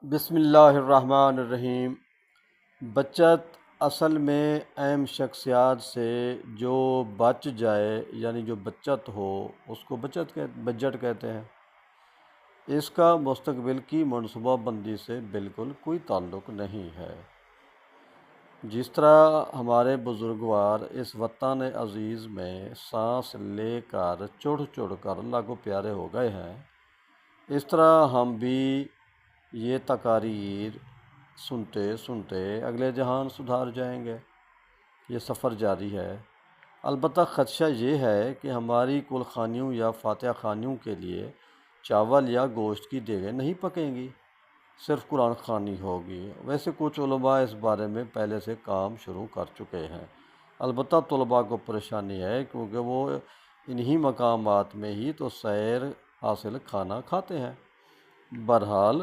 بسم اللہ الرحمن الرحیم۔ بچت اصل میں اہم شخصیات سے جو بچ جائے، یعنی جو بچت ہو، اس کو بجٹ کہتے ہیں۔ اس کا مستقبل کی منصوبہ بندی سے بالکل کوئی تعلق نہیں ہے۔ جس طرح ہمارے بزرگوار اس وطن عزیز میں سانس لے کر چڑھ چڑھ کر اللہ کو پیارے ہو گئے ہیں، اس طرح ہم بھی یہ تقاریر سنتے سنتے اگلے جہان سدھار جائیں گے۔ یہ سفر جاری ہے۔ البتہ خدشہ یہ ہے کہ ہماری کل خانیوں یا فاتحہ خانیوں کے لیے چاول یا گوشت کی دیگیں نہیں پکیں گی، صرف قرآن خوانی ہوگی۔ ویسے کچھ علماء اس بارے میں پہلے سے کام شروع کر چکے ہیں۔ البتہ طلباء کو پریشانی ہے کیونکہ وہ انہی مقامات میں ہی تو سیر حاصل کھانا کھاتے ہیں۔ بہرحال